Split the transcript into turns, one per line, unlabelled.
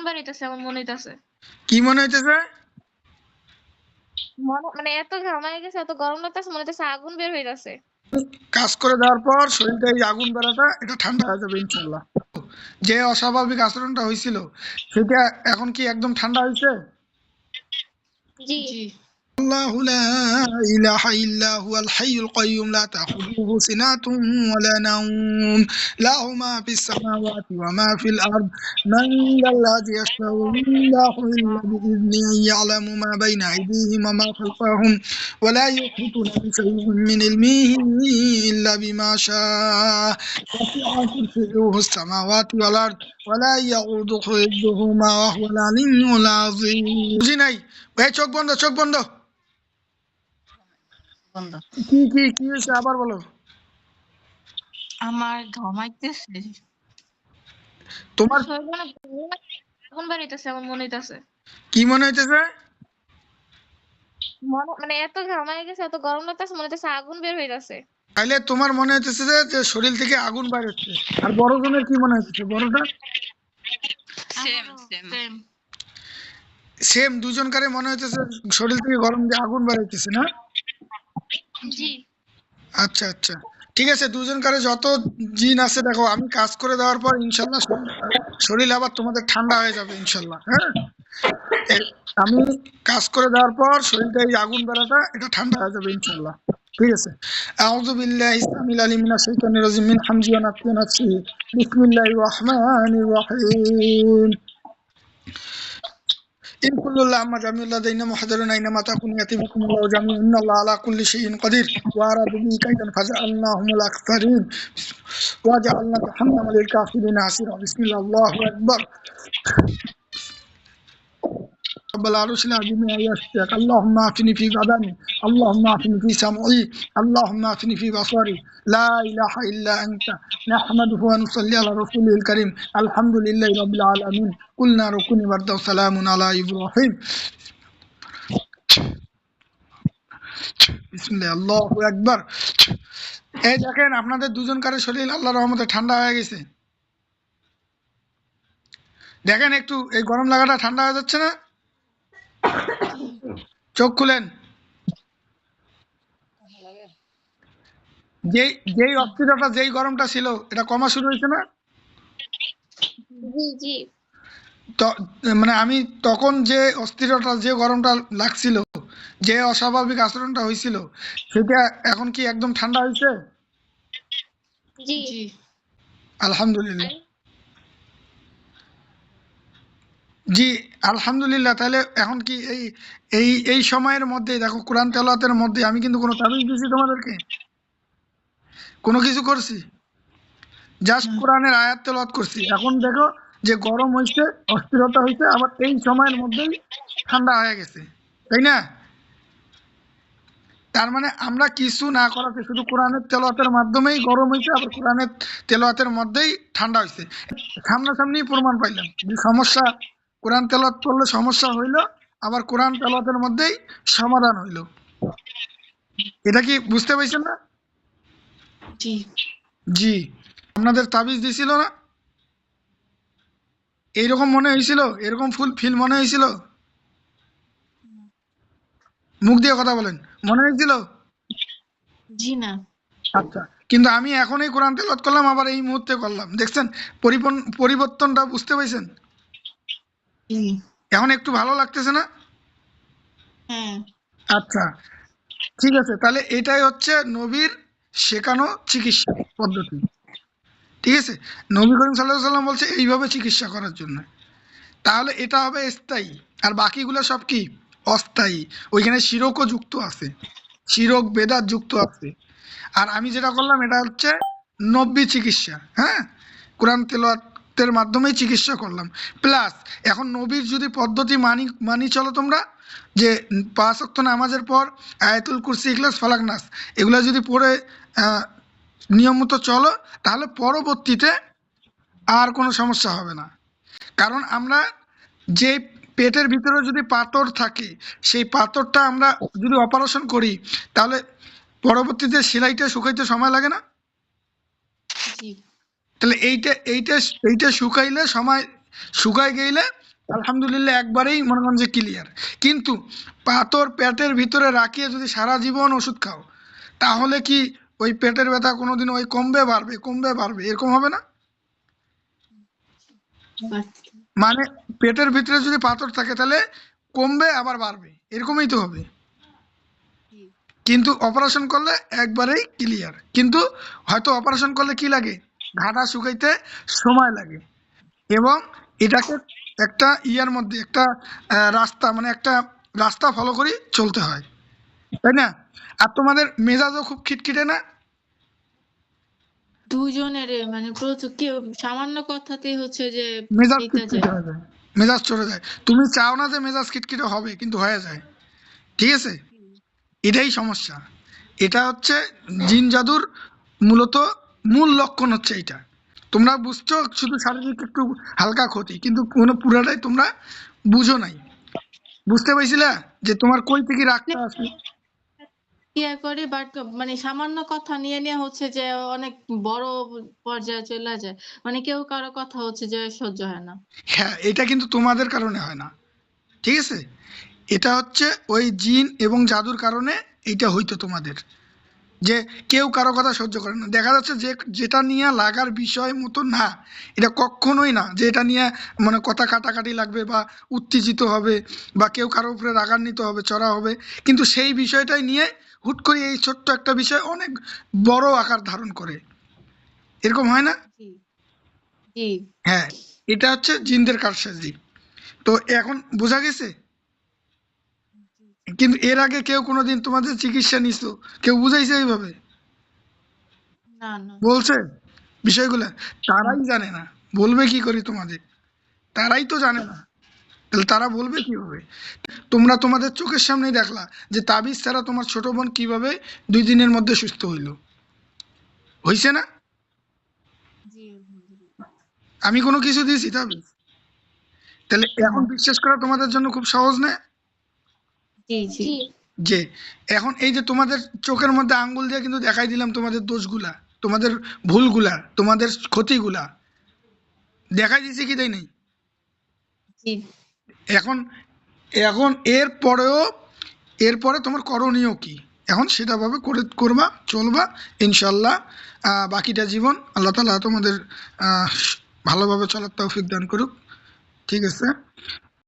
আগুন বাড়িতেছে আমার মনে হইতাছে।
কি মনে হইতেছে?
মানে এত ঘামায় গেছে, এত গরম লাগতেছে, মনে হইতেছে আগুন বের হইতাছে।
কাজ করে দেওয়ার পর শরীরটা এই আগুন বেড়াটা এটা ঠান্ডা হয়ে যাবে ইনশাল্লাহ। যে অস্বাভাবিক আচরণটা হয়েছিল সেটা এখন কি একদম ঠান্ডা হয়েছে?
জি জি।
الله لا إله إلا هو الحي القيوم لا تأخذه سنة ولا نوم له ما في السماوات وما في الأرض من ذا الذي يشفع عنده إلا بإذنه يعلم ما بين أيديهم وما خلفهم ولا يحيطون بشيء من علمه إلا بما شاء وسع كرسيه السماوات والأرض ولا يؤوده حفظهما وهو العلي العظيم বুঝি নাই ভাই, চোখ বন্ধ, চোখ বন্ধ।
বন্ধ।
কি কি কি হয়েছে আবার বলো।
আমার ঘুমাইতেছে।
তোমার
আগুন বাড়িতেছে আমার মনে হইতাছে।
কি মনে হইতেছে?
মানে এত ঘামায় গেছে, এত গরম লাগতেছে, মনে হইতাছে আগুন বের হইতাছে।
তাইলে তোমার মনে হইতেছে যে শরীর থেকে আগুন বাইর হচ্ছে। আর বড় জনের কি মনে হইতেছে? বড়টা
সেম সেম।
সেম, দুজনকারে মনে হইতেছে শরীর থেকে গরম দিয়ে আগুন বাইর হইতেছে না?
জি।
আচ্ছা আচ্ছা, ঠিক আছে। দুজনকারে যত জিন আছে দেখো, আমি কাজ করে দেওয়ার পর ইনশাল্লাহ শরীর আবার তোমাদের ঠান্ডা হয়ে যাবে ইনশাল্লাহ। হ্যাঁ, আমি কাজ করে দেওয়ার পর শরীরটা এই আগুন বেড়াটা এটা ঠান্ডা হয়ে যাবে ইনশাল্লাহ। ঠিক আছে। আউযু বিল্লাহি ইসলামিল আলিম মিনাশ শাইতানির রাজিম মিন হামজি ওয়া নাফসি ওয়া নাফসি বিসমিল্লাহির রহমানির রহিম إن كل اللهم جميع لدينا محضرون أينما تكون يأتي بكم الله جميعا إن الله على كل شيء قدير وأراد به كيدا فجعلناهم الأخسرين وجعلنا جهنم للكافرين حصيرا بسم الله الله أكبر رب العرش العظيم يشفيك اللهم اعفني في بدني اللهم اعفني في سمعي اللهم اعفني في بصري لا اله الا انت نحمده ونصلي على رسوله الكريم الحمد لله رب العالمين قلنا ركوني برد وسلام على ابراهيم বিসমিল্লাহ আল্লাহু আকবার। এই দেখেন আপনাদের দুজনকার শরীর আল্লাহর রহমতে ঠান্ডা হয়ে গেছে। দেখেন একটু এই গরম লাগাটা ঠান্ডা হয়ে যাচ্ছে না? চোখ খুলেন। যেই অস্থিরতা, যেই গরমটা ছিল এটা কমা শুরু হয়েছে না?
জি জি।
মানে আমি তখন যে অস্থিরতা, যে গরমটা লাগছিল, যে অস্বাভাবিক আচরণটা হয়েছিল সেটা এখন কি একদম ঠান্ডা হয়েছে?
জি জি।
আলহামদুলিল্লাহ। জি আলহামদুলিল্লাহ। তাহলে এখন কি এই এই এই সময়ের মধ্যে দেখো, কোরআন তেলাওয়াতের মধ্যে আমি কিন্তু কোনো তাবিজ দিছি তোমাদেরকে? কোনো কিছু করছি? জাস্ট কোরআনের আয়াত তেলাওয়াত করছি। এখন দেখো যে গরম হয়েছে, অস্থিরতা হয়েছে, আবার এই সময়ের মধ্যেই ঠান্ডা হয়ে গেছে, তাই না? তার মানে আমরা কিছু না করাতে শুধু কোরআনের তেলাওয়াতের মাধ্যমেই গরম হয়েছে, আবার কোরআনের তেলাওয়াতের মধ্যেই ঠান্ডা হয়েছে। সামনাসামনি প্রমাণ পাইলাম যে সমস্যা কোরআন তেলাওয়াত করলে সমস্যা হইল, আবার কোরআন তেলাওয়াতের মধ্যেই সমাধান হইল। এটা কি বুঝতে পারছেন না?
জি
জি। আপনাদের তাবিজ দিছিল না, এইরকম মনে হয়েছিল? এরকম ফুল ফিল মনে হয়েছিল? মুখ দিয়ে কথা বলেন, মনে হয়েছিল?
জি না।
আচ্ছা, কিন্তু আমি এখনই কোরআন তেলাওয়াত করলাম, আবার এই মুহূর্তে করলাম, দেখছেন পরিবর্তনটা বুঝতে পারছেন? এখন একটু ভালো লাগতেছে না?
হ্যাঁ।
আচ্ছা, ঠিক আছে। তাহলে এটাই হচ্ছে নবীর শেখানো চিকিৎসা পদ্ধতি। ঠিক আছে, নবী করিম সাল্লাল্লাহু আলাইহি ওয়াসাল্লাম বলছে এইভাবে চিকিৎসা করার জন্য। তাহলে এটা হবে স্থায়ী, আর বাকিগুলো সব কি অস্থায়ী। ওইখানে শিরকও যুক্ত আছে, শিরক বেদাত যুক্ত আছে। আর আমি যেটা করলাম এটা হচ্ছে নব্বী চিকিৎসা। হ্যাঁ, কোরআন তেলাওয়াতের মাধ্যমেই চিকিৎসা করলাম। প্লাস এখন নবীর যদি পদ্ধতি মানি চলো তোমরা, যে 5 ওয়াক্ত নামাজের পর আয়াতুল কুরসি, ইখলাস, ফালাক, নাস এগুলো যদি পড়ে নিয়মিত চলো, তাহলে পরবর্তীতে আর কোনো সমস্যা হবে না। কারণ আমরা যে পেটের ভিতরে যদি পাথর থাকে, সেই পাথরটা আমরা যদি অপারেশন করি, তাহলে পরবর্তীতে সেলাইটা শুকাইতে সময় লাগে না? তাহলে এইটা এইটা এইটা শুকাইলে সময় শুকাই গেলে আলহামদুলিল্লাহ একবারেই মনে করেন যে ক্লিয়ার। কিন্তু পাথর পেটের ভিতরে রাখিয়ে যদি সারা জীবন ওষুধ খাও, তাহলে কি ওই পেটের ব্যথা কোনোদিন ওই কমবে বাড়বে, কমবে বাড়বে, এরকম হবে না? মানে পেটের ভিতরে যদি পাথর থাকে তাহলে কমবে আবার বাড়বে, এরকমই তো হবে। কিন্তু অপারেশন করলে একবারেই ক্লিয়ার। কিন্তু হয়তো অপারেশন করলে কি লাগে, ঘাটা শুকাইতে সময় লাগে, এবং এটাকে একটা ইয়ার মধ্যে একটা রাস্তা, মানে একটা রাস্তা ফলো করে চলতে হয়, তাই না? আর তোমাদের মেজাজও খুব খিটখিটে না?
দুজনের মানে প্রচুর কেউ সামান্য কথাতেই হচ্ছে যে
মেজাজ
এটা
খিটখিটে
যায়।
হয়ে যায়, মেজাজ চড়ে যায়। তুমি চাও না যে মেজাজ খিটখিটে হবে, কিন্তু হয়ে যায়। ঠিক আছে, এটাই সমস্যা। এটা হচ্ছে জিন জাদুর মূলত মূল লক্ষণ হচ্ছে এইটা। তোমরা বুঝছো শুধু শারীরিক একটু হালকা ক্ষতি, কিন্তু কোনো পুরাটাই তোমরা বুঝো নাই। বুঝতে পারছিলা যে তোমার কই থেকে রাগটা আসে?
ইয়ে করে বাট মানে সামান্য কথা নিয়ে হচ্ছে যে অনেক বড় পর্যায়ে চলে যায়। মানে কেউ কারো কথা হচ্ছে যে সহ্য হয় না।
হ্যাঁ, এটা কিন্তু তোমাদের কারণে হয় না, ঠিক আছে? এটা হচ্ছে ওই জিন এবং জাদুর কারণে এইটা হইতো তোমাদের, যে কেউ কারো কথা সহ্য করে না। দেখা যাচ্ছে যে যেটা নিয়ে লাগার বিষয় মতো না, এটা কখনোই না যে এটা নিয়ে মানে কথা কাটাকাটি লাগবে বা উত্তেজিত হবে বা কেউ কারো উপরে রাগান্বিত হবে, চড়া হবে, কিন্তু সেই বিষয়টাই নিয়ে হুট করে এই ছোট্ট একটা বিষয় অনেক বড় আকার ধারণ করে, এরকম হয় না?
জি, জি।
হ্যাঁ, এটা হচ্ছে জিনদের কারসাজি। তো এখন বোঝা গেছে? কিন্তু এর আগে কেউ কোনোদিন তোমাদের চিকিৎসা নিছো, কেউ বুঝাইছে এইভাবে,
না, না।
বলছে বিষয়গুলা? তারাই জানে না, বলবে কি করি তোমাদের? তারাই তো জানে না, তাহলে তারা বলবে কিভাবে? তোমরা তোমাদের চোখের সামনেই দেখলা যে তাবিজ ছাড়া তোমার ছোট বোন কিভাবে 2 দিনের মধ্যে সুস্থ হইছে না?
জি, আলহামদুলিল্লাহ।
আমি কোনো কিছু দিয়েছি তাবিজ? তাহলে এখন
না।
বিশ্বাস করা তোমাদের জন্য খুব সহজ না?
জি, জি।
জি।
যে এখন এই যে তোমাদের চোখের মধ্যে আঙ্গুল দিয়ে কিন্তু দেখাই দিলাম তোমাদের দোষগুলা, তোমাদের ভুলগুলা, তোমাদের ক্ষতিগুলা দেখাই দিয়েছি কি দেই নাই?
জি।
এখন এখন এরপরে তোমার করণীয় কি, এখন সেটা ভাবে করবা, চলবা, ইনশাল্লাহ। বাকিটা জীবন আল্লাহ তাআলা তোমাদের ভালোভাবে চলার তৌফিক দান করুক। ঠিক আছে।